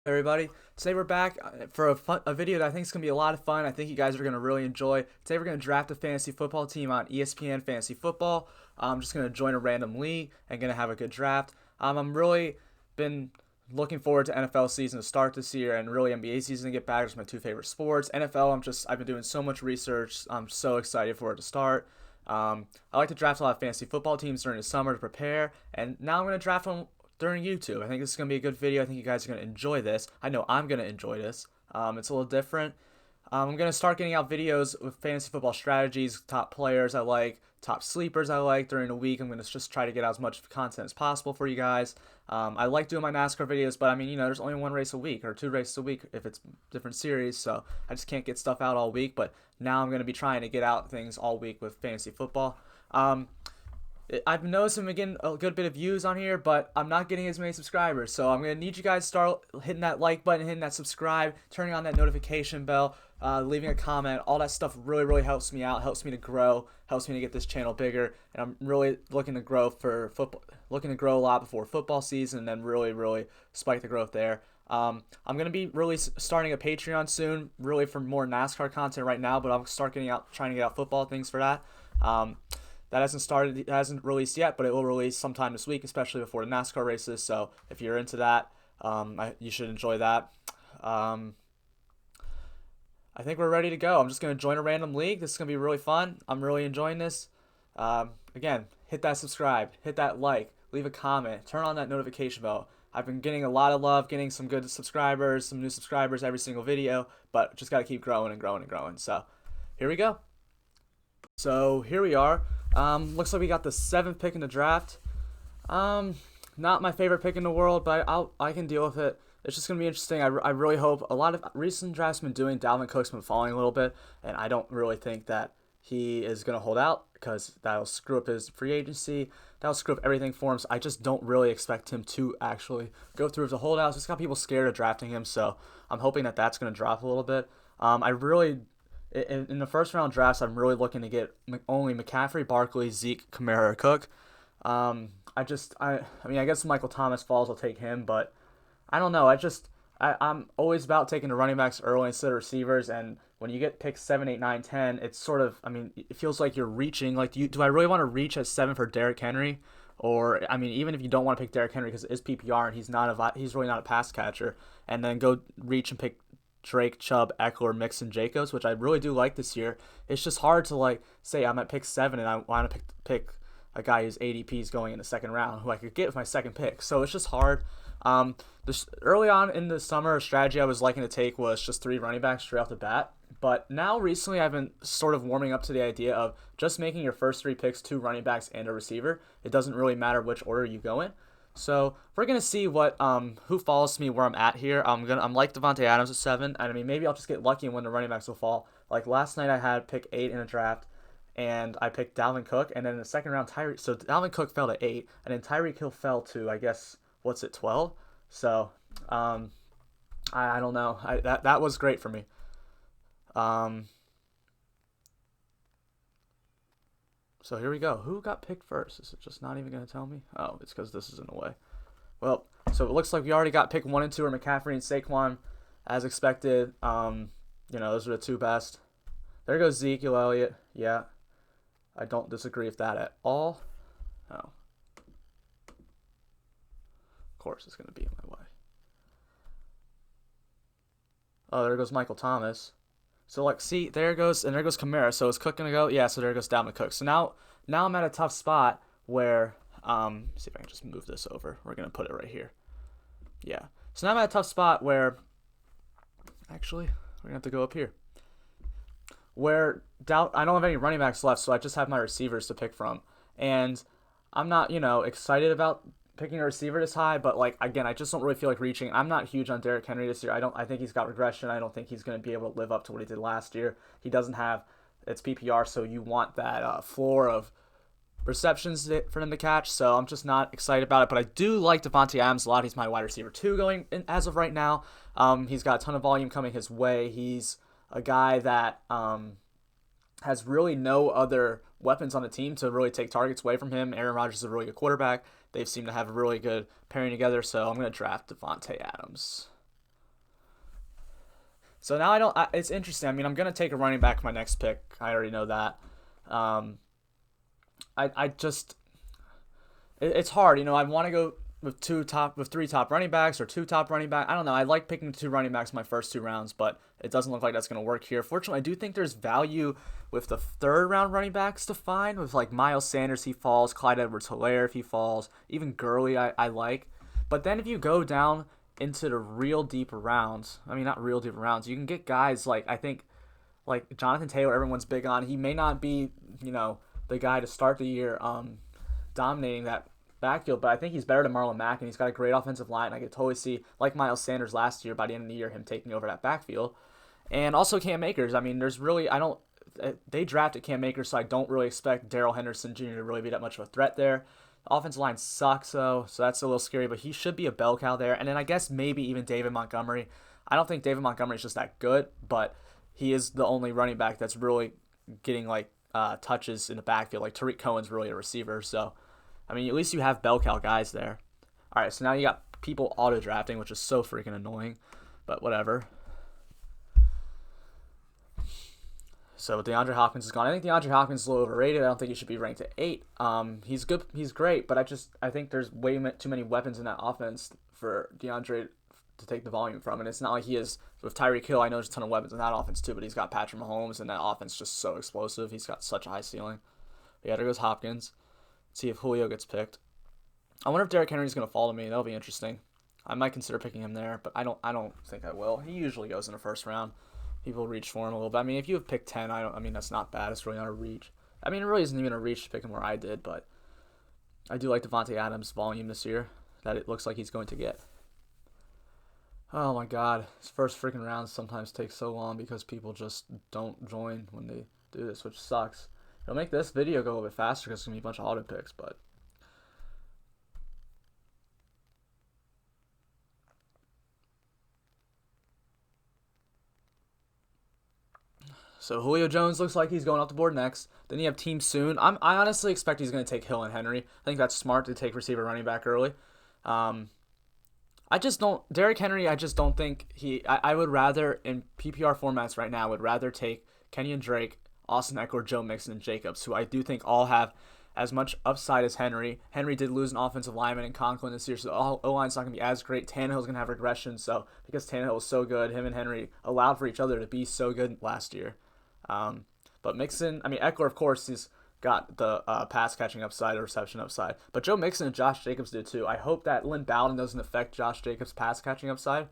Everybody, today we're back for a video that I think is going to be a lot of fun. I think you guys are going to really enjoy. Today we're going to draft a fantasy football team on ESPN Fantasy Football. I'm just going to join a random league and going to have a good draft. I'm really been looking forward to NFL season to start this year, and really NBA season to get back. It's my two favorite sports. NFL, I've been doing so much research. I'm so excited for it to start. I like to draft a lot of fantasy football teams during the summer to prepare, and now I'm going to draft them during YouTube. I think this is going to be a good video. I think you guys are going to enjoy this. I know I'm going to enjoy this. It's a little different. I'm going to start getting out videos with fantasy football strategies, top players I like, top sleepers I like during the week. I'm going to just try to get out as much content as possible for you guys. I like doing my NASCAR videos, but I mean, there's only one race a week or two races a week if it's different series, so I just can't get stuff out all week. But now I'm going to be trying to get out things all week with fantasy football. I've noticed I'm getting a good bit of views on here, but I'm not getting as many subscribers. So I'm going to need you guys to start hitting that like button, hitting that subscribe, turning on that notification bell, leaving a comment. All that stuff really, really helps me out, helps me to grow, helps me to get this channel bigger. And I'm really looking to grow for football, looking to grow a lot before football season, and then really, really spike the growth there. I'm going to be really starting a Patreon soon, really for more NASCAR content right now, but I'll start trying to get out football things for that. That hasn't started, it hasn't released yet, but it will release sometime this week, especially before the NASCAR races. So if you're into that, you should enjoy that. I think we're ready to go. I'm just going to join a random league. This is going to be really fun. I'm really enjoying this. Again, hit that subscribe, hit that like, leave a comment, turn on that notification bell. I've been getting a lot of love, getting some good subscribers, some new subscribers every single video, but just got to keep growing and growing and growing. So here we go. So here we are. Looks like we got the 7th pick in the draft. Not my favorite pick in the world, but I can deal with it. It's just going to be interesting. I really hope. A lot of recent drafts been doing, Dalvin Cook's been falling a little bit, and I don't really think that he is going to hold out because that'll screw up his free agency. That'll screw up everything for him. So I just don't really expect him to actually go through as a holdout. It's got people scared of drafting him, so I'm hoping that that's going to drop a little bit. In the first round drafts, I'm really looking to get only McCaffrey, Barkley, Zeke, Kamara, or Cook. I mean, I guess Michael Thomas falls, I'll take him, but I don't know. I'm always about taking the running backs early instead of receivers, and when you get picks 7, 8, 9, 10, it's sort of, I mean, it feels like you're reaching. Like, do I really want to reach at 7 for Derrick Henry? Or, I mean, even if you don't want to pick Derrick Henry because it is PPR and he's really not a pass catcher, and then go reach and pick Drake, Chubb, Eckler, Mixon, Jacobs, which I really do like this year. It's just hard to say I'm at pick 7 and I want to pick a guy whose ADP is going in the second round who I could get with my second pick. So it's just hard. Early on in the summer, a strategy I was liking to take was just 3 running backs straight off the bat. But now recently I've been sort of warming up to the idea of just making your first 3 picks 2 running backs and a receiver. It doesn't really matter which order you go in. So we're gonna see who follows me where I'm at here. I'm like Deante Adams at 7. I mean, maybe I'll just get lucky and when the running backs will fall. Like last night, I had pick 8 in a draft, and I picked Dalvin Cook, and then in the second round, So Dalvin Cook fell to 8, and then Tyreek Hill fell to, I guess, 12. So I don't know. That was great for me. So here we go. Who got picked first? Is it just not even going to tell me? Oh, it's because this is in the way. Well, so it looks like we already got pick 1 and 2 are McCaffrey and Saquon, as expected. Those are the 2 best. There goes Ezekiel Elliott. Yeah, I don't disagree with that at all. Oh, of course it's going to be in my way. Oh, there goes Michael Thomas. So see, there goes Kamara. So is Cook gonna go? Yeah. So there goes Dalvin Cook. So now I'm at a tough spot where see if I can just move this over. We're gonna put it right here. Yeah. So now I'm at a tough spot where actually we're gonna have to go up here. Where I don't have any running backs left, so I just have my receivers to pick from, and I'm not excited about picking a receiver this high, but again, I just don't really feel like reaching. I'm not huge on Derrick Henry this year. I think he's got regression. I don't think he's going to be able to live up to what he did last year. He doesn't have it's PPR, so you want that floor of receptions for him to catch. So I'm just not excited about it. But I do like Davante Adams a lot. He's my wide receiver 2 going in, as of right now. He's got a ton of volume coming his way. He's a guy that has really no other weapons on the team to really take targets away from him. Aaron Rodgers is a really good quarterback. They seem to have a really good pairing together, so I'm going to draft Davante Adams. So now it's interesting. I mean, I'm gonna take a running back for my next pick. I already know that. Um, I just it's hard. I want to go with three top running backs or two top running back. I don't know. I like picking two running backs in my first two rounds, but it doesn't look like that's going to work here. Fortunately, I do think there's value with the third round running backs to find with like Miles Sanders, he falls, Clyde Edwards-Helaire if he falls, even Gurley I like. But then if you go down into the real deep rounds, I mean not real deep rounds, you can get guys like I think like Jonathan Taylor, everyone's big on. He may not be, the guy to start the year dominating that backfield, but I think he's better than Marlon Mack, and he's got a great offensive line. I could totally see, like Miles Sanders last year, by the end of the year, him taking over that backfield. And also Cam Akers. I mean, they drafted Cam Akers, so I don't really expect Darrell Henderson Jr. to really be that much of a threat there. The offensive line sucks, though, so that's a little scary, but he should be a bell cow there. And then I guess maybe even David Montgomery. I don't think David Montgomery is just that good, but he is the only running back that's really getting like touches in the backfield. Like Tariq Cohen's really a receiver, so I mean at least you have bell cow guys there. All right, so now you got people auto drafting, which is so freaking annoying, but whatever. So DeAndre Hopkins is gone. I think DeAndre Hopkins is a little overrated. I don't think he should be ranked at 8. He's good. He's great, but I think there's way too many weapons in that offense for DeAndre to take the volume from. And it's not like he is with Tyreek Hill. I know there's a ton of weapons in that offense too, but he's got Patrick Mahomes, and that offense is just so explosive. He's got such a high ceiling. But yeah, there goes Hopkins. Let's see if Julio gets picked. I wonder if Derrick Henry's going to fall to me. That'll be interesting. I might consider picking him there, but I don't think I will. He usually goes in the first round. People reach for him a little bit. I mean, if you have picked 10, I mean, that's not bad. It's really not a reach. I mean, it really isn't even a reach to pick him where I did, but I do like Devontae Adams' volume this year that it looks like he's going to get. Oh my God, his first freaking rounds sometimes take so long because people just don't join when they do this, which sucks. It'll make this video go a little bit faster because it's going to be a bunch of auto picks, but so Julio Jones looks like he's going off the board next. Then you have Team Soon. I honestly expect he's going to take Hill and Henry. I think that's smart to take receiver running back early. I just don't. Derrick Henry, I just don't think I would rather, in PPR formats right now, would rather take Kenyon Drake, Austin Eckler, Joe Mixon, and Jacobs, who I do think all have as much upside as Henry. Henry did lose an offensive lineman in Conklin this year, so the O-line's not going to be as great. Tannehill's going to have regression, so because Tannehill was so good, him and Henry allowed for each other to be so good last year. But Mixon, I mean, Eckler, of course, he's got the pass catching upside or reception upside. But Joe Mixon and Josh Jacobs did too. I hope that Lynn Bowden doesn't affect Josh Jacobs' pass catching upside,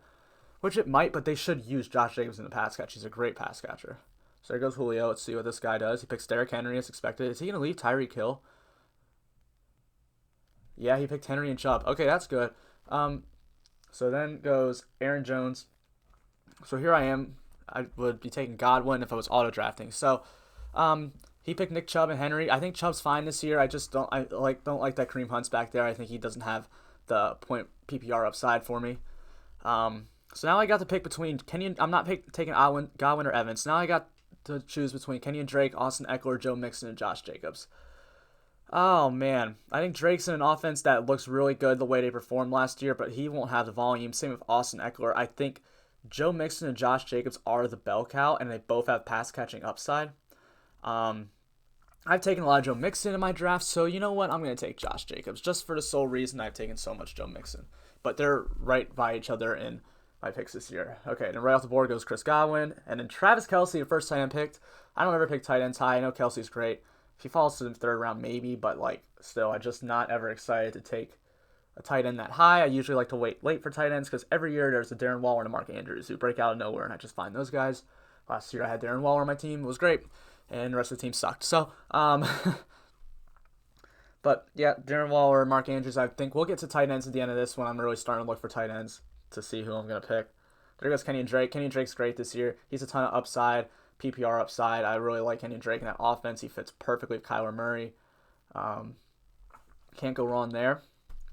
which it might, but they should use Josh Jacobs in the pass catch. He's a great pass catcher. So there goes Julio. Let's see what this guy does. He picks Derrick Henry as expected. Is he going to leave Tyreek Hill? Yeah, he picked Henry and Chubb. Okay, that's good. So then goes Aaron Jones. So here I am. I would be taking Godwin if I was auto drafting. So he picked Nick Chubb and Henry. I think Chubb's fine this year. I just don't like that Kareem Hunt's back there. I think he doesn't have the point PPR upside for me. So now I got to pick between Kenyon. I'm not taking Godwin or Evans. Now I got to choose between Kenyon Drake, Austin Eckler, Joe Mixon, and Josh Jacobs. Oh man, I think Drake's in an offense that looks really good the way they performed last year, but he won't have the volume. Same with Austin Eckler. I think Joe Mixon and Josh Jacobs are the bell cow, and they both have pass catching upside. I've taken a lot of Joe Mixon in my draft, so you know what? I'm going to take Josh Jacobs just for the sole reason I've taken so much Joe Mixon. But they're right by each other in my picks this year. Okay, then right off the board goes Chris Godwin, and then Travis Kelce, the first tight end picked. I don't ever pick tight ends high. I know Kelce's great. If he falls to the third round, maybe, but still, I'm just not ever excited to take a tight end that high. I usually like to wait late for tight ends because every year there's a Darren Waller and a Mark Andrews who break out of nowhere, and I just find those guys. Last year I had Darren Waller on my team. It was great, and the rest of the team sucked. So, but yeah, Darren Waller and Mark Andrews, I think we'll get to tight ends at the end of this one. I'm really starting to look for tight ends to see who I'm going to pick. There goes Kenyon Drake. Kenyon Drake's great this year. He's a ton of upside, PPR upside. I really like Kenyon Drake in that offense. He fits perfectly with Kyler Murray. Can't go wrong there.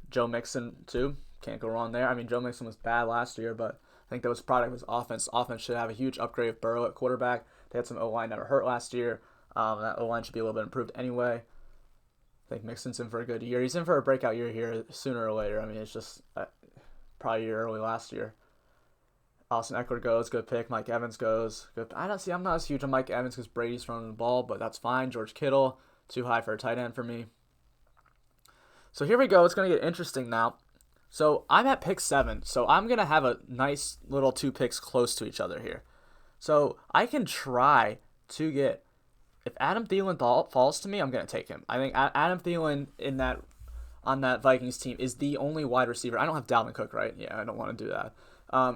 Joe Mixon, too. Can't go wrong there. I mean, Joe Mixon was bad last year, but I think that was a product of his offense. Offense should have a huge upgrade of Burrow at quarterback. They had some O-line that were hurt last year. That O-line should be a little bit improved anyway. I think Mixon's in for a good year. He's in for a breakout year here sooner or later. I mean, it's just probably a year early last year. Austin Eckler goes, good pick. Mike Evans goes, good. I'm not as huge on Mike Evans because Brady's throwing the ball, but that's fine. George Kittle, too high for a tight end for me. So here we go. It's going to get interesting now. So I'm at pick 7. So I'm going to have a nice little 2 picks close to each other here. So I can try to get, if Adam Thielen falls to me, I'm going to take him. I think Adam Thielen on that Vikings team is the only wide receiver. I don't have Dalvin Cook, right? Yeah, I don't want to do that.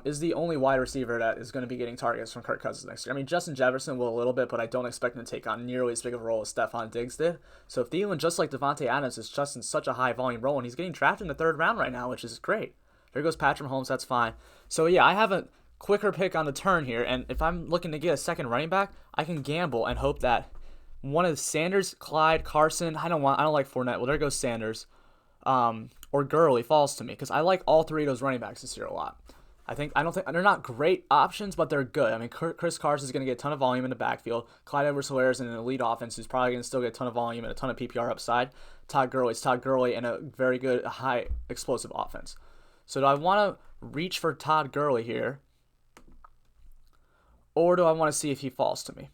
Is the only wide receiver that is going to be getting targets from Kirk Cousins next year. I mean, Justin Jefferson will a little bit, but I don't expect him to take on nearly as big of a role as Stephon Diggs did. So if Thielen, just like Devontae Adams, is just in such a high volume role, and he's getting drafted in the 3rd round right now, which is great. There goes Patrick Mahomes, that's fine. So yeah, I have a quicker pick on the turn here, and if I'm looking to get a second running back, I can gamble and hope that one of the Sanders, Clyde, Carson, I don't like Fournette. Well, there goes Sanders, or Gurley falls to me, because I like all 3 of those running backs this year a lot. I don't think they're not great options, but they're good. I mean, Chris Carson is going to get a ton of volume in the backfield. Clyde Edwards-Helaire is in an elite offense who's probably going to still get a ton of volume and a ton of PPR upside. Todd Gurley and a very good high explosive offense. So do I want to reach for Todd Gurley here, or do I want to see if he falls to me?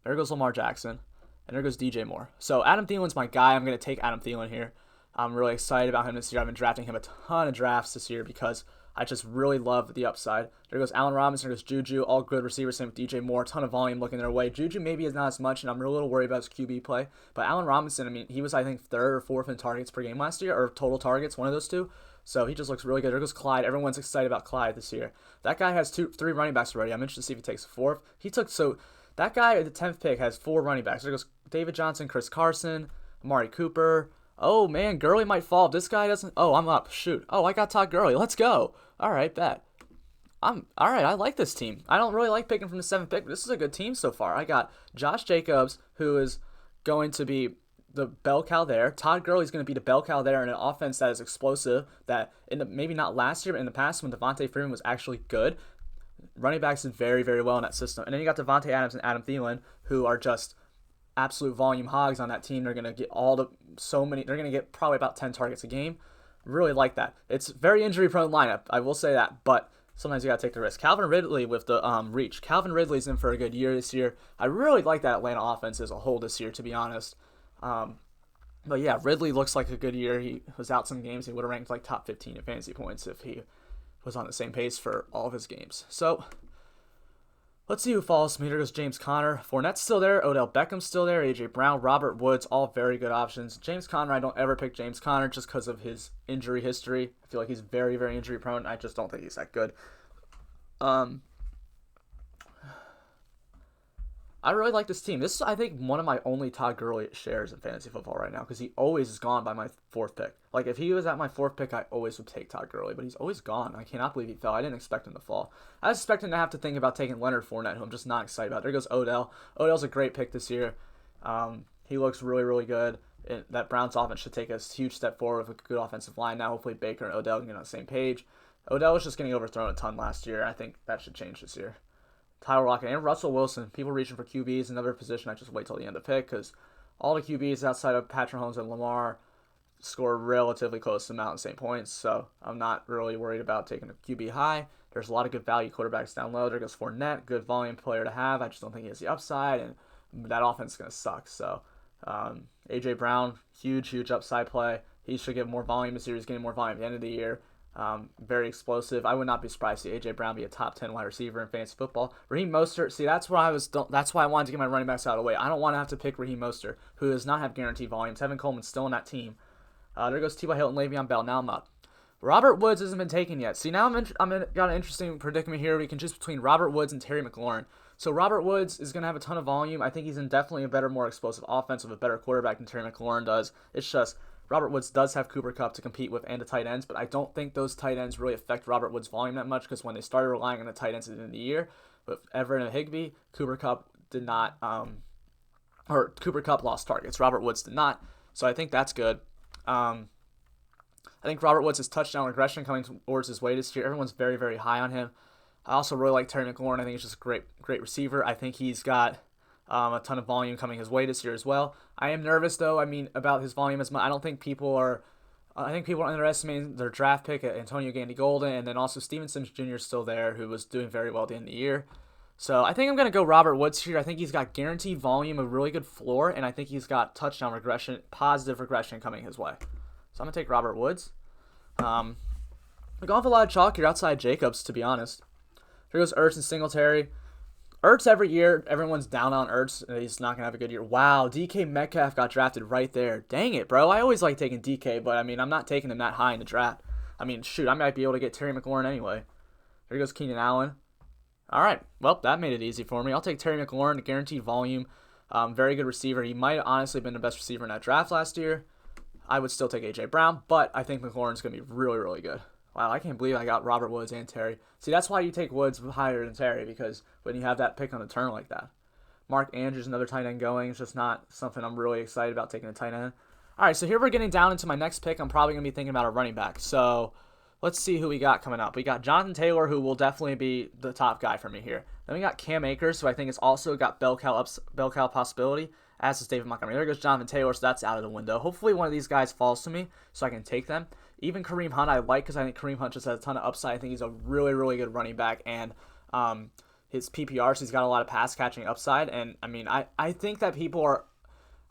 There goes Lamar Jackson, and there goes DJ Moore. So Adam Thielen's my guy. I'm going to take Adam Thielen here. I'm really excited about him this year. I've been drafting him a ton of drafts this year because I just really love the upside. There goes Allen Robinson, there goes Juju, all good receivers, same with DJ Moore, a ton of volume looking their way. Juju maybe is not as much, and I'm a little worried about his QB play. But Allen Robinson, I mean, he was, I think, 3rd or 4th in targets per game last year, or total targets, one of those two. So he just looks really good. There goes Clyde. Everyone's excited about Clyde this year. That guy has 3 running backs already. I'm interested to see if he takes a 4th. That guy at the 10th pick has 4 running backs. There goes David Johnson, Chris Carson, Amari Cooper. Oh, man, Gurley might fall. If this guy doesn't... Oh, I'm up. Shoot. Oh, I got Todd Gurley. Let's go. All right, bet. All right, I like this team. I don't really like picking from the 7th pick, but this is a good team so far. I got Josh Jacobs, who is going to be the bell cow there. Todd Gurley is going to be the bell cow there in an offense that is explosive, that maybe not last year, but in the past when Devontae Freeman was actually good. Running backs did very, very well in that system. And then you got Devontae Adams and Adam Thielen, who are just absolute volume hogs on that team. They're going to get they're going to get probably about 10 targets a game. Really like that. It's very injury prone lineup, I will say that, but sometimes you got to take the risk. Calvin Ridley with the reach. Calvin Ridley's in for a good year this year. I really like that Atlanta offense as a whole this year, to be honest. But yeah, Ridley looks like a good year. He was out some games. He would have ranked like top 15 in fantasy points if he was on the same pace for all of his games. So let's see who falls to me. There goes James Conner. Fournette's still there. Odell Beckham's still there. A.J. Brown, Robert Woods, all very good options. James Conner, I don't ever pick James Conner just because of his injury history. I feel like he's very, very injury prone. I just don't think he's that good. I really like this team. This is, I think, one of my only Todd Gurley shares in fantasy football right now because he always is gone by my 4th pick. Like, if he was at my 4th pick, I always would take Todd Gurley, but he's always gone. I cannot believe he fell. I didn't expect him to fall. I was expecting to have to think about taking Leonard Fournette, who I'm just not excited about. There goes Odell. Odell's a great pick this year. He looks really, really good. That Browns offense should take a huge step forward with a good offensive line now. Hopefully Baker and Odell can get on the same page. Odell was just getting overthrown a ton last year. I think that should change this year. Tyler Lockett and Russell Wilson. People reaching for QBs, another position I just wait till the end to pick because all the QBs outside of Patrick Mahomes and Lamar score relatively close amount in the same points, so I'm not really worried about taking a QB high. There's a lot of good value quarterbacks down low. There goes Fournette, good volume player to have. I just don't think he has the upside, and that offense is going to suck. So A.J. Brown, huge upside play. He should get more volume this year. He's getting more volume at the end of the year. Very explosive. I would not be surprised to see A.J. Brown be a top 10 wide receiver in fantasy football. Raheem Mostert, see, that's why I wanted to get my running backs out of the way. I don't want to have to pick Raheem Mostert, who does not have guaranteed volume. Tevin Coleman's still on that team. There goes T.Y. Hilton, Le'Veon Bell. Now I'm up. Robert Woods hasn't been taken yet. See, now got an interesting predicament here. We can choose between Robert Woods and Terry McLaurin. So Robert Woods is going to have a ton of volume. I think he's in definitely a better, more explosive offense with a better quarterback than Terry McLaurin does. It's just Robert Woods does have Cooper Kupp to compete with and the tight ends, but I don't think those tight ends really affect Robert Woods' volume that much because when they started relying on the tight ends at the end of the year, with Everett and Higbee, Cooper Kupp did not, or Cooper Kupp lost targets. Robert Woods did not, so I think that's good. I think Robert Woods' touchdown regression coming towards his way this year. Everyone's very, very high on him. I also really like Terry McLaurin. I think he's just a great receiver. I think he's got a ton of volume coming his way this year as well. I am nervous, though, about his volume as much. I don't think people are I think people are underestimating their draft pick at Antonio Gandy Golden, and then also Steven Sims Jr. is still there, who was doing very well at the end of the year. So I think I'm going to go Robert Woods here. I think he's got guaranteed volume, a really good floor, and I think he's got touchdown regression, positive regression coming his way. So I'm going to take Robert Woods. We're going with a lot of chalk here outside Jacobs, to be honest. Here goes Ertz and Singletary. Ertz every year, everyone's down on Ertz. He's not going to have a good year. Wow, DK Metcalf got drafted right there. Dang it, bro. I always like taking DK, but, I mean, I'm not taking him that high in the draft. I mean, shoot, I might be able to get Terry McLaurin anyway. Here goes Keenan Allen. All right, well, that made it easy for me. I'll take Terry McLaurin, guaranteed volume. Very good receiver. He might have honestly been the best receiver in that draft last year. I would still take A.J. Brown, but I think McLaurin's going to be really, really good. Wow, I can't believe I got Robert Woods and Terry. See, that's why you take Woods higher than Terry, because when you have that pick on the turn like that. Mark Andrews, another tight end going. It's just not something I'm really excited about taking a tight end. All right, so here we're getting down into my next pick. I'm probably going to be thinking about a running back. So let's see who we got coming up. We got Jonathan Taylor, who will definitely be the top guy for me here. Then we got Cam Akers, who I think has also got bell cow possibility, as is David Montgomery. There goes Jonathan Taylor, so that's out of the window. Hopefully one of these guys falls to me so I can take them. Even Kareem Hunt I like, because I think Kareem Hunt just has a ton of upside. I think he's a really, really good running back, and his PPR, so he's got a lot of pass catching upside. And I mean, I think that people are,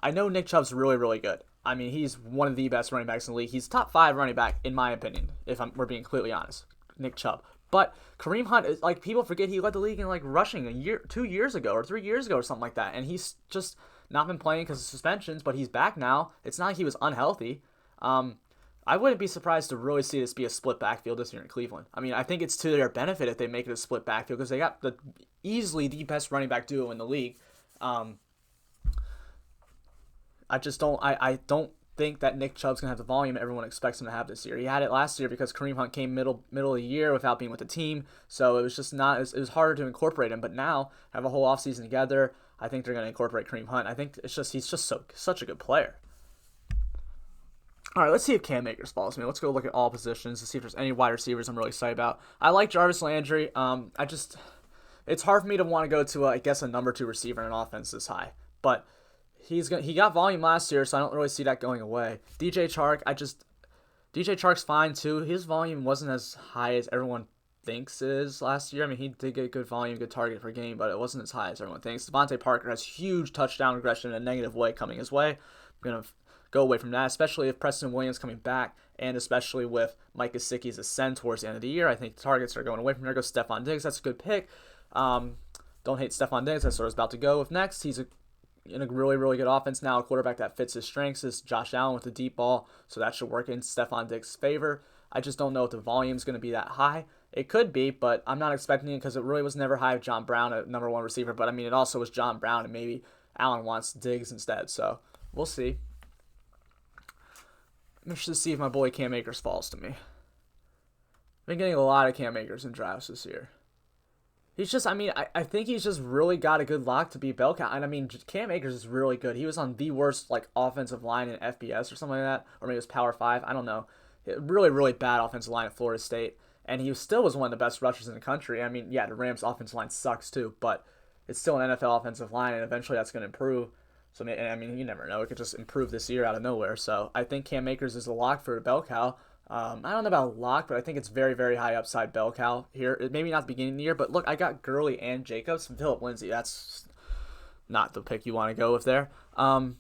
I know Nick Chubb's really, really good. I mean, he's one of the best running backs in the league. He's top 5 running back, in my opinion, if we're being completely honest, Nick Chubb. But Kareem Hunt, is like, people forget he led the league in like rushing 2 years ago or 3 years ago or something like that. And he's just not been playing because of suspensions, but he's back now. It's not like he was unhealthy. I wouldn't be surprised to really see this be a split backfield this year in Cleveland. I mean, I think it's to their benefit if they make it a split backfield, because they got easily the best running back duo in the league. I don't think that Nick Chubb's going to have the volume everyone expects him to have this year. He had it last year because Kareem Hunt came middle of the year without being with the team, so it was just not, it was harder to incorporate him. But now, have a whole offseason together, I think they're going to incorporate Kareem Hunt. I think he's just such a good player. All right, let's see if Cam Akers follows me. Let's go look at all positions to see if there's any wide receivers I'm really excited about. I like Jarvis Landry. It's hard for me to want to go to, a number 2 receiver in an offense this high. But he got volume last year, so I don't really see that going away. DJ Chark's fine too. His volume wasn't as high as everyone thinks it is last year. I mean, he did get good volume, good target per game, but it wasn't as high as everyone thinks. Devontae Parker has huge touchdown regression in a negative way coming his way. I'm going to go away from that, especially if Preston Williams coming back, and especially with Mike Gesicki's ascend towards the end of the year. I think the targets are going away from there. Goes Stephon Diggs. That's a good pick. Don't hate Stephon Diggs. That's what I was about to go with next. He's in a really, really good offense now. A quarterback that fits his strengths is Josh Allen with the deep ball, so that should work in Stephon Diggs' favor. I just don't know if the volume is going to be that high. It could be, but I'm not expecting it because it really was never high with John Brown at number 1 receiver. But I mean, it also was John Brown, and maybe Allen wants Diggs instead. So we'll see. I'm interested to see if my boy Cam Akers falls to me. I've been getting a lot of Cam Akers in drafts this year. He's just, I think he's just really got a good lock to be bell cow. And I mean, Cam Akers is really good. He was on the worst offensive line in FBS or something like that, or maybe it was Power 5. I don't know. Really, really bad offensive line at Florida State, and he still was one of the best rushers in the country. I mean, yeah, the Rams' offensive line sucks too, but it's still an NFL offensive line, and eventually that's going to improve. So, I mean, you never know. It could just improve this year out of nowhere. So, I think Cam Akers is a lock for a bell cow. I don't know about lock, but I think it's very, very high upside bell cow here. Maybe not the beginning of the year, but look, I got Gurley and Jacobs and Phillip Lindsay. That's not the pick you want to go with there. So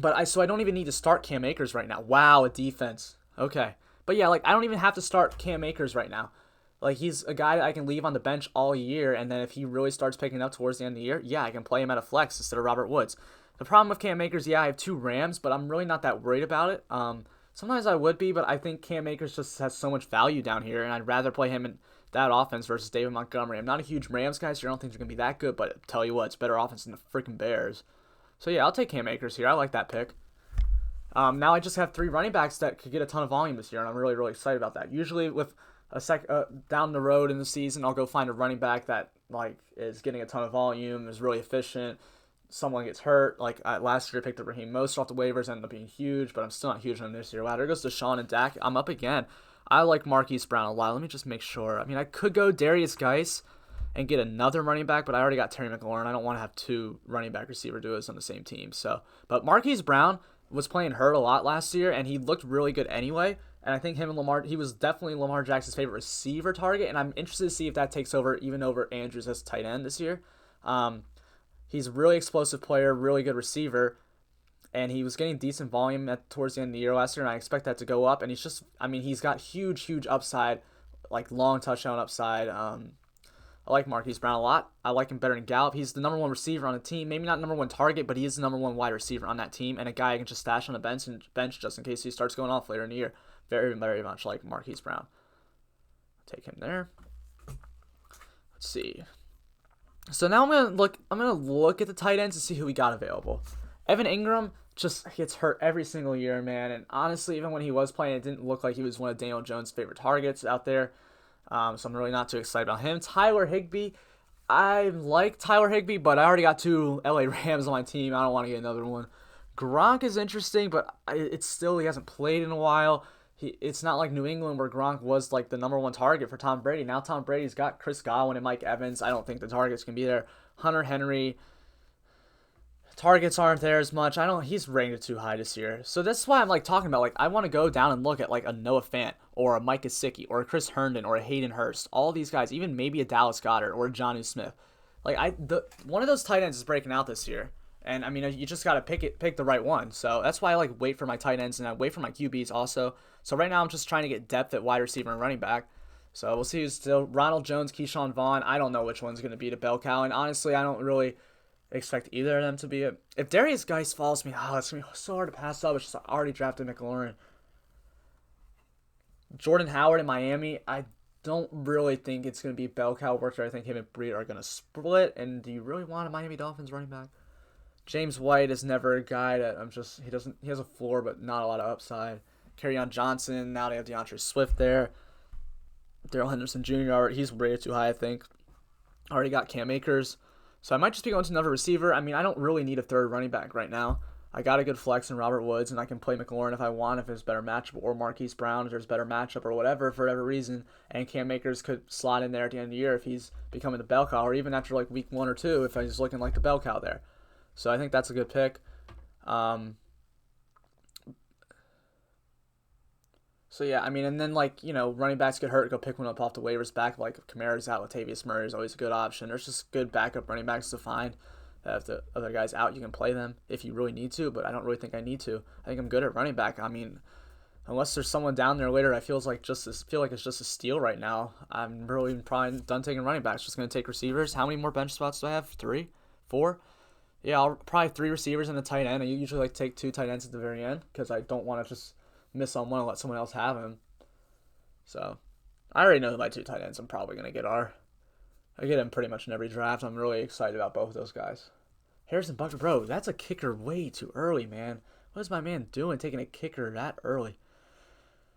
I don't even need to start Cam Akers right now. Wow, a defense. Okay. But yeah, I don't even have to start Cam Akers right now. He's a guy that I can leave on the bench all year, and then if he really starts picking up towards the end of the year, yeah, I can play him at a flex instead of Robert Woods. The problem with Cam Akers, yeah, I have 2 Rams, but I'm really not that worried about it. Sometimes I would be, but I think Cam Akers just has so much value down here, and I'd rather play him in that offense versus David Montgomery. I'm not a huge Rams guy, so I don't think they're going to be that good, but I'll tell you what, it's better offense than the freaking Bears. So yeah, I'll take Cam Akers here. I like that pick. Now I just have 3 running backs that could get a ton of volume this year, and I'm really, really excited about that. Usually with down the road in the season, I'll go find a running back that is getting a ton of volume, is really efficient. Someone gets hurt. Last year I picked up Raheem Mostert off the waivers, ended up being huge, but I'm still not huge on him this year. Wow, there goes Deshaun and Dak. I'm up again. I like Marquise Brown a lot. Let me just make sure. I mean, I could go Darius Geis and get another running back, but I already got Terry McLaurin. I don't want to have 2 running back receiver duos on the same team. So, but Marquise Brown, was playing hurt a lot last year, and he looked really good anyway. And I think him and Lamar, he was definitely Lamar Jackson's favorite receiver target, and I'm interested to see if that takes over even over Andrews as tight end this year. He's a really explosive player, really good receiver, and he was getting decent volume towards the end of the year last year, and I expect that to go up. And he's got huge upside, like long touchdown upside. I like Marquise Brown a lot. I like him better than Gallup. He's the number one receiver on the team. Maybe not number one target, but he is the number one wide receiver on that team, and a guy I can just stash on the bench just in case he starts going off later in the year. Very, very much like Marquise Brown. Take him there. Let's see. So now I'm gonna look at the tight ends and see who we got available. Evan Ingram just gets hurt every single year, man. And honestly, even when he was playing, it didn't look like he was one of Daniel Jones' favorite targets out there. So I'm really not too excited about him. Tyler Higbee. I like Tyler Higbee, but I already got 2 LA Rams on my team. I don't want to get another one. Gronk is interesting, but it's still, he hasn't played in a while. It's not like New England where Gronk was like the number one target for Tom Brady. Now Tom Brady's got Chris Godwin and Mike Evans. I don't think the targets can be there. Hunter Henry, targets aren't there as much. He's ranked too high this year. So that's why I'm like talking about, like, I want to go down and look at like a Noah Fant or a Mike Gesicki or a Chris Herndon or a Hayden Hurst. All these guys, even maybe a Dallas Goedert or a Jonnu Smith. Like one of those tight ends is breaking out this year. And I mean, you just got to pick the right one. So that's why I like wait for my tight ends and I wait for my QBs also. So right now I'm just trying to get depth at wide receiver and running back. So we'll see who's still Ronald Jones, Keyshawn Vaughn. I don't know which one's going to be the bell cow. And honestly, I don't really expect either of them to be it. If Darius Geis falls to me, it's going to be so hard to pass up. It's just I already drafted McLaurin. Jordan Howard in Miami, I don't really think it's going to be bell cow work there. I think him and Breed are going to split. And do you really want a Miami Dolphins running back? James White is never a guy that he has a floor but not a lot of upside. Kerryon Johnson, now they have DeAndre Swift there. Darrell Henderson Jr., he's rated too high, I think. Already got Cam Akers. So I might just be going to another receiver. I mean, I don't really need a third running back right now. I got a good flex in Robert Woods, and I can play McLaurin if I want, if there's better matchup, or Marquise Brown if there's better matchup, or whatever, for whatever reason. And Cam Akers could slot in there at the end of the year if he's becoming the bell cow, or even after like week 1 or 2 if he's looking like the bell cow there. So I think that's a good pick. So yeah, I mean, and then like, running backs get hurt, go pick one up off the waivers back. Like if Kamara's out, Latavius Murray is always a good option. There's just good backup running backs to find. If the other guy's out, you can play them if you really need to, but I don't really think I need to. I think I'm good at running back. I mean, unless there's someone down there later, I feel like it's just a steal right now. I'm really probably done taking running backs. Just gonna take receivers. How many more bench spots do I have? 3, 4. Yeah, I'll probably 3 receivers and a tight end. I usually like to take 2 tight ends at the very end because I don't want to just miss on one and let someone else have him. So I already know who my 2 tight ends I'm probably going to get are. I get them pretty much in every draft. I'm really excited about both of those guys. Harrison Butker, bro, that's a kicker way too early, man. What is my man doing taking a kicker that early?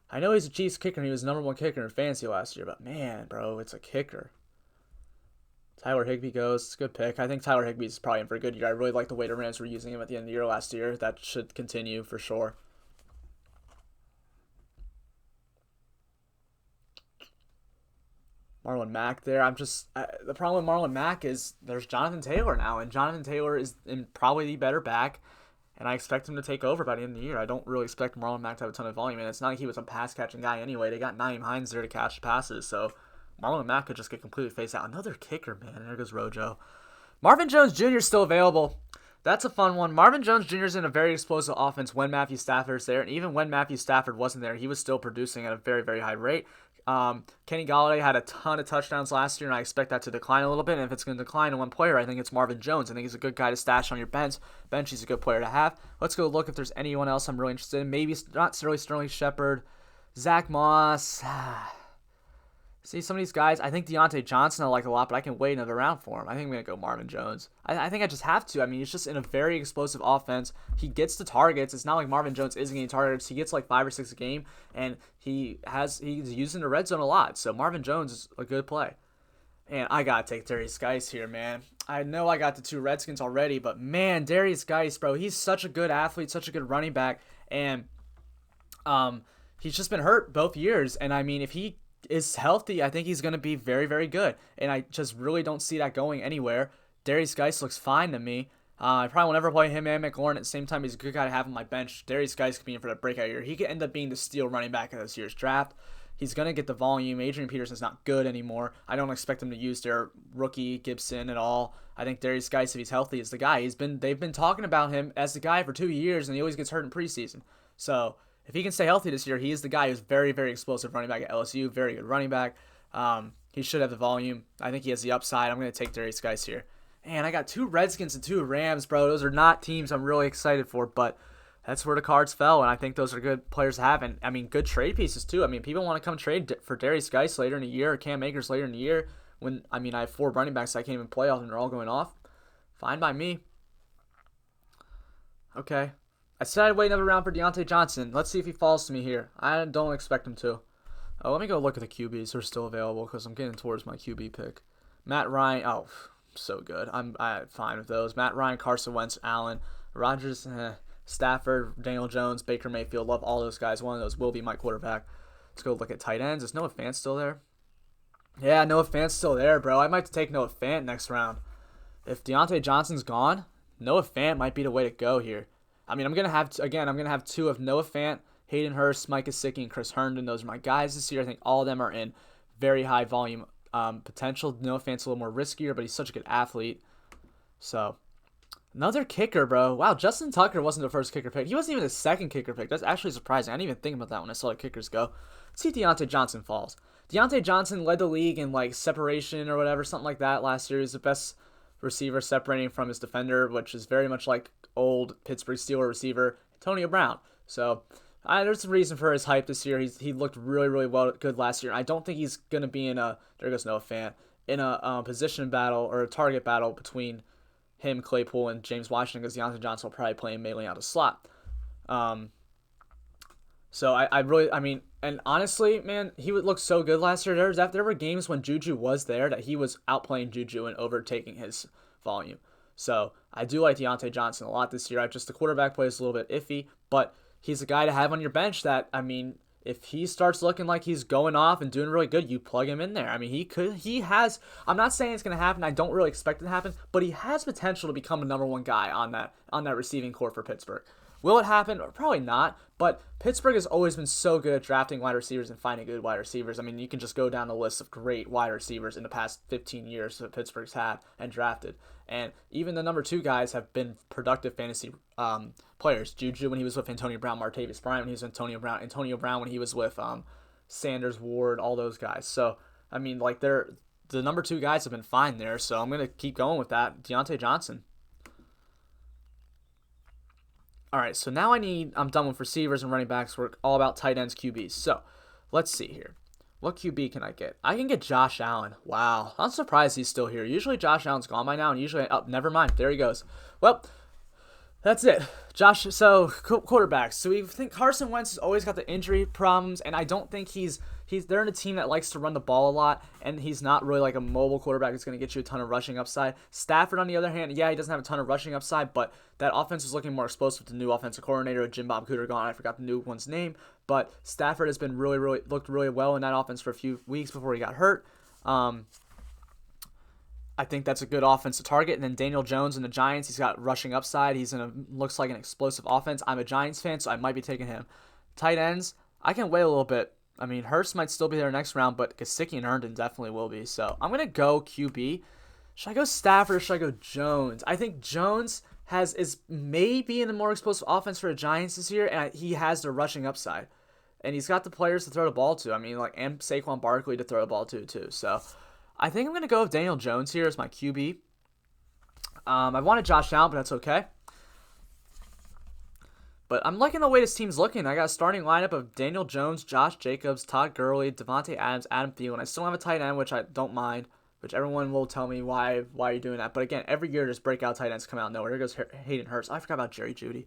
I know he's a Chiefs kicker and he was the number 1 kicker in fantasy last year, but man, bro, it's a kicker. Tyler Higbee goes. It's a good pick. I think Tyler Higbee is probably in for a good year. I really like the way the Rams were using him at the end of the year last year. That should continue for sure. Marlon Mack there. The problem with Marlon Mack is there's Jonathan Taylor now, and Jonathan Taylor is probably the better back, and I expect him to take over by the end of the year. I don't really expect Marlon Mack to have a ton of volume, and it's not like he was a pass-catching guy anyway. They got Nyheim Hines there to catch passes, so Marlon Mack could just get completely phased out. Another kicker, man. There goes Rojo. Marvin Jones Jr. is still available. That's a fun one. Marvin Jones Jr. is in a very explosive offense when Matthew Stafford's there, and even when Matthew Stafford wasn't there, he was still producing at a very, very high rate. Kenny Golladay had a ton of touchdowns last year, and I expect that to decline a little bit. And if it's going to decline to one player, I think it's Marvin Jones. I think he's a good guy to stash on your bench. He's a good player to have. Let's go look if there's anyone else I'm really interested in. Maybe not really Sterling Shepard, Zach Moss. See, some of these guys, I think Deante Johnson I like a lot, but I can wait another round for him. I think I'm going to go Marvin Jones. I think I just have to. I mean, he's just in a very explosive offense. He gets the targets. It's not like Marvin Jones isn't getting targets. He gets like 5 or 6 a game, and he's using the red zone a lot. So Marvin Jones is a good play. And I got to take Darius Geis here, man. I know I got the 2 Redskins already, but man, Darius Geis, bro, he's such a good athlete, such a good running back, and he's just been hurt both years. And I mean, if he is healthy, I think he's going to be very, very good. And I just really don't see that going anywhere. Darius Geis looks fine to me. I probably will never play him and McLaurin at the same time. He's a good guy to have on my bench. Darius Geis could be in for that breakout year. He could end up being the steal running back of this year's draft. He's going to get the volume. Adrian Peterson's not good anymore. I don't expect him to use their rookie Gibson at all. I think Darius Geis, if he's healthy, is the guy. They've been talking about him as the guy for 2 years, and he always gets hurt in preseason. So if he can stay healthy this year, he is the guy who's very, very explosive running back at LSU. Very good running back. He should have the volume. I think he has the upside. I'm going to take Darius Geis here. And I got 2 Redskins and 2 Rams, bro. Those are not teams I'm really excited for, but that's where the cards fell, and I think those are good players to have. And, I mean, good trade pieces, too. I mean, people want to come trade for Darius Geis later in the year or Cam Akers later in the year when, I mean, I have 4 running backs I can't even play off, and they're all going off. Fine by me. Okay. I said I'd wait another round for Deante Johnson. Let's see if he falls to me here. I don't expect him to. Oh, let me go look at the QBs who are still available because I'm getting towards my QB pick. Matt Ryan. Oh, so good. I'm fine with those. Matt Ryan, Carson Wentz, Allen, Rodgers, Stafford, Daniel Jones, Baker Mayfield. Love all those guys. One of those will be my quarterback. Let's go look at tight ends. Is Noah Fant still there? Yeah, Noah Fant's still there, bro. I might take Noah Fant next round. If Deante Johnson's gone, Noah Fant might be the way to go here. I mean, I'm going to have 2 of Noah Fant, Hayden Hurst, Mike Gesicki, and Chris Herndon. Those are my guys this year. I think all of them are in very high volume potential. Noah Fant's a little more riskier, but he's such a good athlete. So, another kicker, bro. Wow, Justin Tucker wasn't the first kicker pick. He wasn't even the second kicker pick. That's actually surprising. I didn't even think about that when I saw the kickers go. Let's see if Deante Johnson falls. Deante Johnson led the league in, like, separation or whatever, something like that last year. He's the best receiver separating from his defender, which is very much like old Pittsburgh Steelers receiver Antonio Brown. So there's a reason for his hype this year. He looked really, really good last year. I don't think he's going to be in a, there goes Noah Fant, in a position battle or a target battle between him, Claypool, and James Washington, because Deante Johnson will probably play mainly out of slot. So I mean, and honestly, man, he would look so good last year. There were games when Juju was there that he was outplaying Juju and overtaking his volume. So I do like Deante Johnson a lot this year. The quarterback play is a little bit iffy, but he's a guy to have on your bench that, I mean, if he starts looking like he's going off and doing really good, you plug him in there. I mean, I'm not saying it's going to happen. I don't really expect it to happen, but he has potential to become a number 1 guy on that receiving core for Pittsburgh. Will it happen? Probably not, but Pittsburgh has always been so good at drafting wide receivers and finding good wide receivers. I mean, you can just go down the list of great wide receivers in the past 15 years that Pittsburgh's had and drafted. And even the number 2 guys have been productive fantasy players. Juju when he was with Antonio Brown, Martavis Bryant when he was with Antonio Brown when he was with Sanders, Ward, all those guys. So, I mean, like, the number 2 guys have been fine there, so I'm going to keep going with that. Deante Johnson. All right, so now I'm done with receivers and running backs. We're all about tight ends, QBs. So let's see here. What QB can I get? I can get Josh Allen. Wow, I'm surprised he's still here. Usually Josh Allen's gone by now, and usually, never mind. There he goes. Well, that's it. So quarterbacks. So we think Carson Wentz has always got the injury problems, and I don't think they're in a team that likes to run the ball a lot, and he's not really like a mobile quarterback that's going to get you a ton of rushing upside. Stafford, on the other hand, yeah, he doesn't have a ton of rushing upside, but that offense is looking more explosive with the new offensive coordinator, Jim Bob Cooter gone. I forgot the new one's name, but Stafford has been looked really well in that offense for a few weeks before he got hurt. I think that's a good offense to target. And then Daniel Jones and the Giants, he's got rushing upside. Looks like an explosive offense. I'm a Giants fan, so I might be taking him. Tight ends, I can wait a little bit. I mean, Hurst might still be there next round, but Gesicki and Herndon definitely will be. So I'm going to go QB. Should I go Stafford or should I go Jones? I think Jones is maybe in the more explosive offense for the Giants this year, and he has the rushing upside. And he's got the players to throw the ball to. I mean, like, and Saquon Barkley to throw the ball to, too. So I think I'm going to go with Daniel Jones here as my QB. I wanted Josh Allen, but that's okay. But I'm liking the way this team's looking. I got a starting lineup of Daniel Jones, Josh Jacobs, Todd Gurley, Devontae Adams, Adam Thielen. I still have a tight end, which I don't mind, which everyone will tell me why you're doing that. But again, every year just breakout tight ends come out of nowhere. Here goes Hayden Hurst. I forgot about Jerry Jeudy.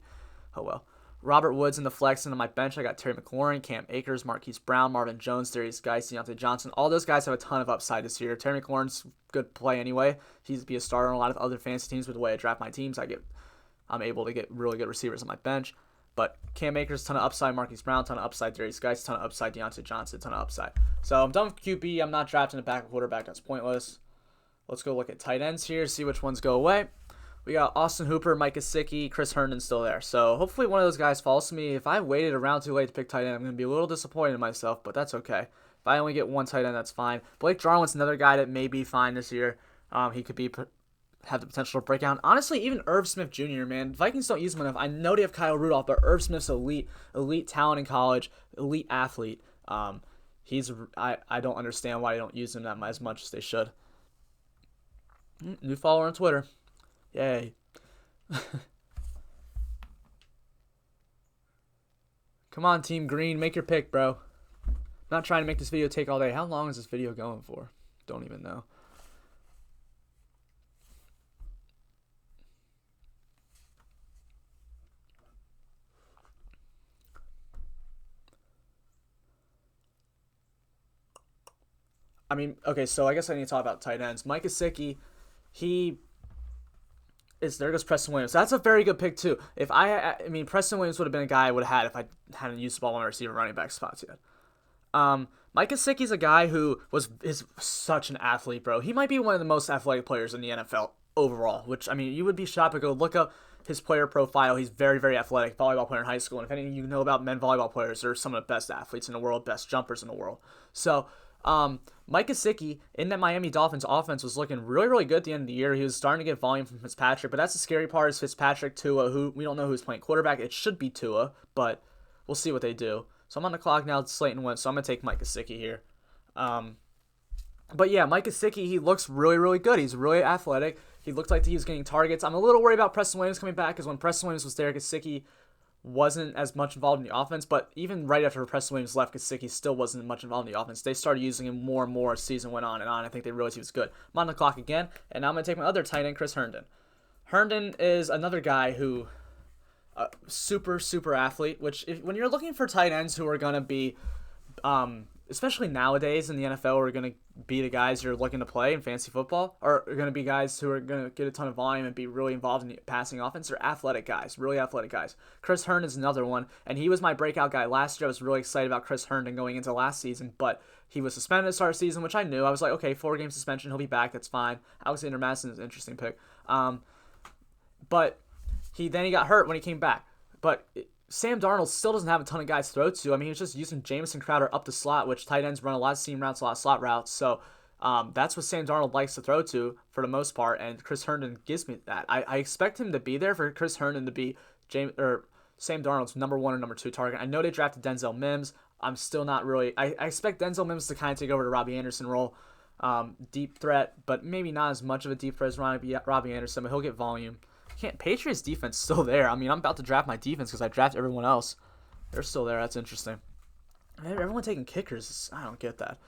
Oh, well. Robert Woods in the flex, and on my bench, I got Terry McLaurin, Cam Akers, Marquise Brown, Marvin Jones, Darius Geis, Deante Johnson. All those guys have a ton of upside this year. Terry McLaurin's good play anyway. He's be a starter on a lot of other fantasy teams. With the way I draft my teams, I'm able to get really good receivers on my bench. But Cam Akers, ton of upside. Marquise Brown, ton of upside. Darius Geis, ton of upside. Deante Johnson, ton of upside. So I'm done with QB. I'm not drafting a backup quarterback. That's pointless. Let's go look at tight ends here, see which ones go away. We got Austin Hooper, Mike Gesicki, Chris Herndon still there. So hopefully one of those guys falls to me. If I waited around too late to pick tight end, I'm going to be a little disappointed in myself, but that's okay. If I only get one tight end, that's fine. Blake Jarwin's another guy that may be fine this year. He could have the potential to break out. Honestly, even Irv Smith Jr., man. Vikings don't use him enough. I know they have Kyle Rudolph, but Irv Smith's elite talent in college, elite athlete. I don't understand why they don't use him as much as they should. New follower on Twitter. Yay. Come on, Team Green. Make your pick, bro. I'm not trying to make this video take all day. How long is this video going for? Don't even know. I mean, okay, so I guess I need to talk about tight ends. Mike Gesicki, there goes Preston Williams. That's a very good pick too. I mean, Preston Williams would have been a guy I would have had if I hadn't used the ball on my receiver running back spots yet. Mike Gesicki's a guy who is such an athlete, bro. He might be one of the most athletic players in the NFL overall, which, I mean, you would be shocked to go look up his player profile. He's very, very athletic, volleyball player in high school. And if anything you know about men volleyball players, they're some of the best athletes in the world, best jumpers in the world. So, Mike Gesicki in that Miami Dolphins offense was looking really, really good at the end of the year. He was starting to get volume from Fitzpatrick, but that's the scary part is Fitzpatrick, Tua, who we don't know who's playing quarterback. It should be Tua, but we'll see what they do. So I'm on the clock now. Slayton wins, so I'm going to take Mike Gesicki here. But yeah, Mike Gesicki, he looks really, really good. He's really athletic. He looked like he was getting targets. I'm a little worried about Preston Williams coming back because when Preston Williams was there, Gesicki wasn't as much involved in the offense, but even right after Preston Williams left, Gesicki still wasn't much involved in the offense. They started using him more and more as the season went on and on. I think they realized he was good. I'm on the clock again, and now I'm going to take my other tight end, Chris Herndon. Herndon is another guy who, super, super athlete, which when you're looking for tight ends who are going to be, especially nowadays in the NFL, are going to be the guys you're looking to play in fantasy football, or are going to be guys who are going to get a ton of volume and be really involved in the passing offense. They're athletic guys, really athletic guys. Chris Herndon is another one, and he was my breakout guy last year. I was really excited about Chris Herndon going into last season, but he was suspended at the start of the season, which I knew. I was like, okay, 4-game suspension, he'll be back, that's fine. Alexander Madison is an interesting pick. But he got hurt when he came back. But Sam Darnold still doesn't have a ton of guys to throw to. I mean, he's just using Jamison Crowder up the slot, which tight ends run a lot of seam routes, a lot of slot routes. So that's what Sam Darnold likes to throw to for the most part, and Chris Herndon gives me that. I expect him to be there for Chris Herndon to be Sam Darnold's number 1 or number 2 target. I know they drafted Denzel Mims. I'm still not really. I expect Denzel Mims to kind of take over the Robbie Anderson role, deep threat, but maybe not as much of a deep threat as Robbie Anderson, but he'll get volume. Patriots defense still there. I mean, I'm about to draft my defense because I draft everyone else. They're still there. That's interesting. Everyone taking kickers. I don't get that.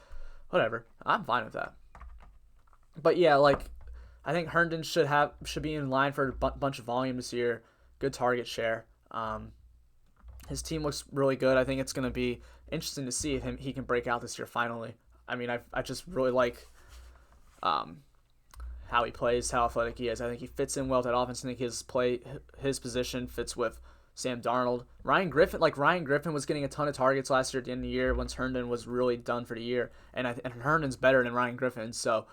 Whatever. I'm fine with that. But yeah, I think Herndon should be in line for a bunch of volume this year. Good target share. His team looks really good. I think it's going to be interesting to see if he can break out this year finally. I mean, I just really like how he plays, how athletic he is. I think he fits in well with that offense. I think his position fits with Sam Darnold. Ryan Griffin was getting a ton of targets last year at the end of the year once Herndon was really done for the year. And Herndon's better than Ryan Griffin, so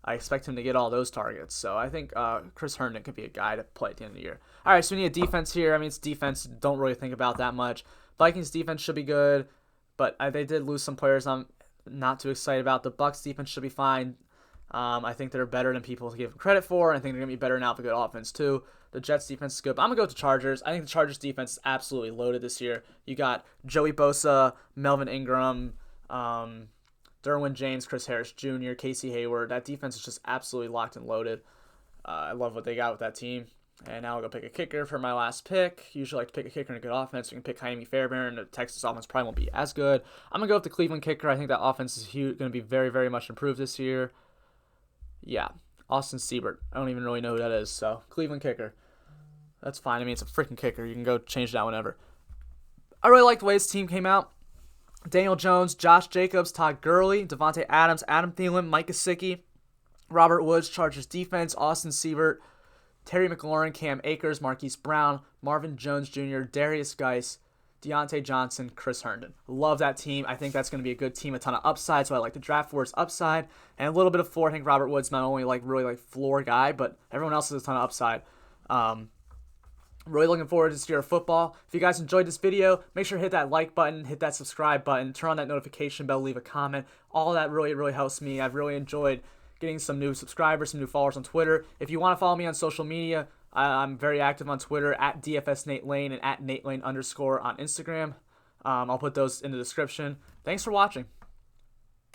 I expect him to get all those targets. So I think Chris Herndon could be a guy to play at the end of the year. All right, so we need a defense here. I mean, it's defense. Don't really think about that much. Vikings defense should be good, but they did lose some players I'm not too excited about. The Bucs defense should be fine. I think they're better than people give them credit for. I think they're going to be better now with a good offense, too. The Jets defense is good. But I'm going to go with the Chargers. I think the Chargers defense is absolutely loaded this year. You got Joey Bosa, Melvin Ingram, Derwin James, Chris Harris Jr., Casey Hayward. That defense is just absolutely locked and loaded. I love what they got with that team. And now I'll go pick a kicker for my last pick. Usually like to pick a kicker in a good offense. You can pick Jaime Fairbairn. The Texas offense probably won't be as good. I'm going to go with the Cleveland kicker. I think that offense is going to be very, very much improved this year. Yeah, Austin Siebert. I don't even really know who that is, so Cleveland kicker. That's fine. I mean, it's a freaking kicker. You can go change that whenever. I really like the way his team came out. Daniel Jones, Josh Jacobs, Todd Gurley, Devontae Adams, Adam Thielen, Mike Gesicki, Robert Woods, Chargers defense, Austin Siebert, Terry McLaurin, Cam Akers, Marquise Brown, Marvin Jones Jr., Darius Geis, Deante Johnson, Chris Herndon. Love that team. I think that's going to be a good team. A ton of upside, so I like to draft for its upside. And a little bit of floor. I think Robert Woods not only really floor guy, but everyone else has a ton of upside. Really looking forward to your football. If you guys enjoyed this video, make sure to hit that like button, hit that subscribe button, turn on that notification bell, leave a comment. All that really helps me. I've really enjoyed getting some new subscribers, some new followers on Twitter. If you want to follow me on social media, I'm very active on Twitter at DFSNateLane and at NateLane_ on Instagram. I'll put those in the description. Thanks for watching.